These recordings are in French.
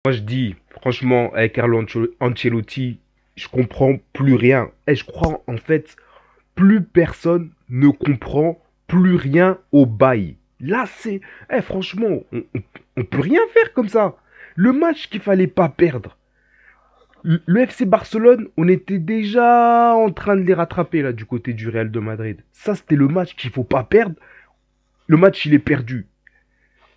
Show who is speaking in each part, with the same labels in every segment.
Speaker 1: Moi, je dis, franchement, avec Carlo Ancelotti, je comprends plus rien. Et je crois, en fait, plus personne ne comprend plus rien au bail. Là, c'est... franchement, on peut rien faire comme ça. Le match qu'il fallait pas perdre. Le FC Barcelone, on était déjà en train de les rattraper là du côté du Real de Madrid. Ça, c'était le match qu'il faut pas perdre. Le match, il est perdu.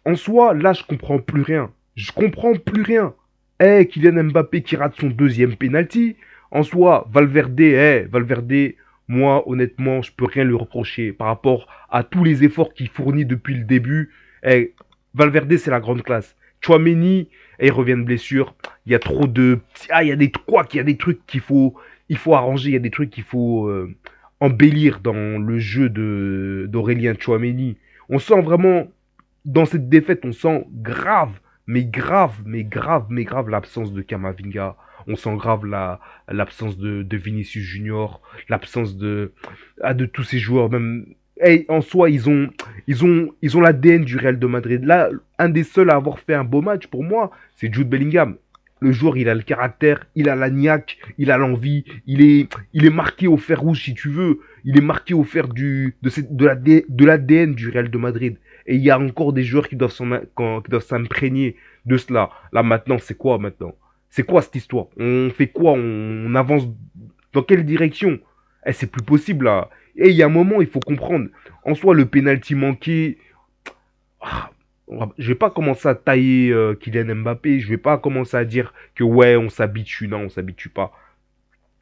Speaker 1: En soi, là, je comprends plus rien. Je comprends plus rien. Kylian Mbappé qui rate son deuxième penalty. En soi, Valverde, moi, honnêtement, je peux rien lui reprocher par rapport à tous les efforts qu'il fournit depuis le début. Valverde, c'est la grande classe. Chouameni, il revient de blessure. Il y a trop de... il y a des quoi, il y a des trucs il faut arranger, il y a des trucs qu'il faut embellir dans le jeu d'Aurélien Chouameni. On sent vraiment dans cette défaite, on sent grave l'absence de Kamavinga. On sent grave l'absence de Vinicius Junior, l'absence de tous ces joueurs. Même, en soi, ils ont l'ADN du Real de Madrid. Là, un des seuls à avoir fait un beau match pour moi, c'est Jude Bellingham. Le joueur, il a le caractère, il a la niaque, il a l'envie, il est marqué au fer rouge si tu veux. Il est marqué au fer de l'ADN du Real de Madrid. Et il y a encore des joueurs qui doivent s'imprégner de cela. Là maintenant, c'est quoi maintenant? C'est quoi cette histoire? On fait quoi? On avance dans quelle direction? C'est plus possible là. Et il y a un moment, il faut comprendre. En soi, le penalty manqué, ah, je vais pas commencer à tailler Kylian Mbappé. Je vais pas commencer à dire que ouais, on s'habitue. Non, on s'habitue pas.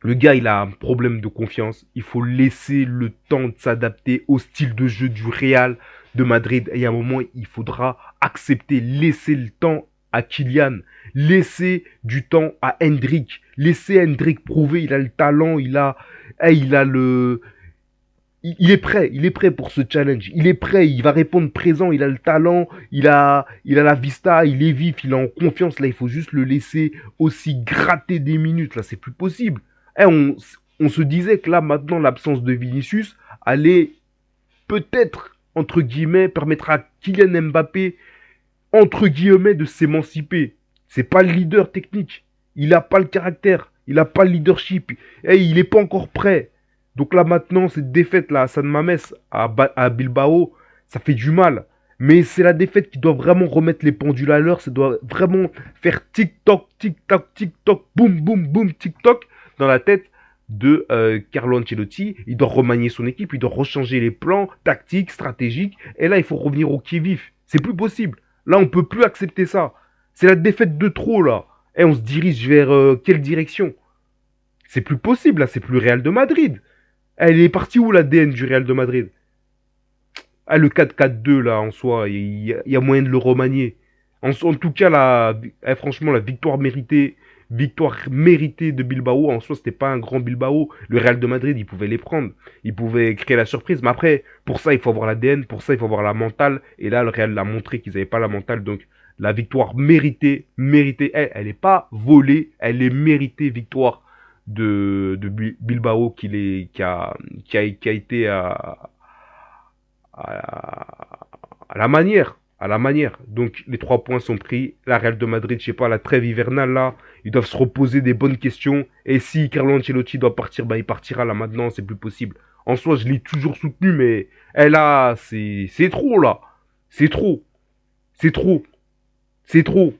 Speaker 1: Le gars, il a un problème de confiance. Il faut laisser le temps de s'adapter au style de jeu du Real de Madrid. Et à un moment, il faudra accepter, laisser le temps à Kylian, laisser du temps à Hendrik, laisser Hendrik prouver, il a le talent, il a le, il est prêt pour ce challenge. Il est prêt, il va répondre présent, il a le talent, il a la vista, il est vif, il est en confiance. Là, il faut juste le laisser aussi gratter des minutes. Là, c'est plus possible. Eh, on se disait que là, maintenant, l'absence de Vinicius allait peut-être, entre guillemets, permettre à Kylian Mbappé, entre guillemets, de s'émanciper. C'est pas le leader technique. Il a pas le caractère. Il a pas le leadership. Et il est pas encore prêt. Donc là maintenant, cette défaite là à San Mames, à Bilbao, ça fait du mal. Mais c'est la défaite qui doit vraiment remettre les pendules à l'heure. Ça doit vraiment faire tic-toc, tic-toc, tic-toc, boum, boum, boum, tic-toc dans la tête de Carlo Ancelotti. Il doit remanier son équipe, il doit rechanger les plans tactiques, stratégiques. Et là, il faut revenir au qui-vif. C'est plus possible. Là, on peut plus accepter ça. C'est la défaite de trop là. Et on se dirige vers quelle direction? C'est plus possible là, c'est plus Real de Madrid. Elle est partie où l'ADN du Real de Madrid? Ah, le 4-4-2 là en soi, il y a moyen de le remanier. En tout cas, franchement, la victoire méritée de Bilbao, en soi, c'était pas un grand Bilbao. Le Real de Madrid, il pouvait les prendre. Il pouvait créer la surprise. Mais après, pour ça, il faut avoir l'ADN, pour ça, il faut avoir la mentale. Et là, le Real l'a montré qu'ils n'avaient pas la mentale. Donc, la victoire méritée, elle n'est pas volée, elle est méritée, victoire de Bilbao qui a été à la manière. À la manière. Donc les 3 points sont pris. La Real de Madrid, je sais pas, la trêve hivernale là, ils doivent se reposer des bonnes questions. Et si Carlo Ancelotti doit partir, bah il partira là maintenant, c'est plus possible. En soi, je l'ai toujours soutenu, mais là, c'est trop là. C'est trop. C'est trop. C'est trop.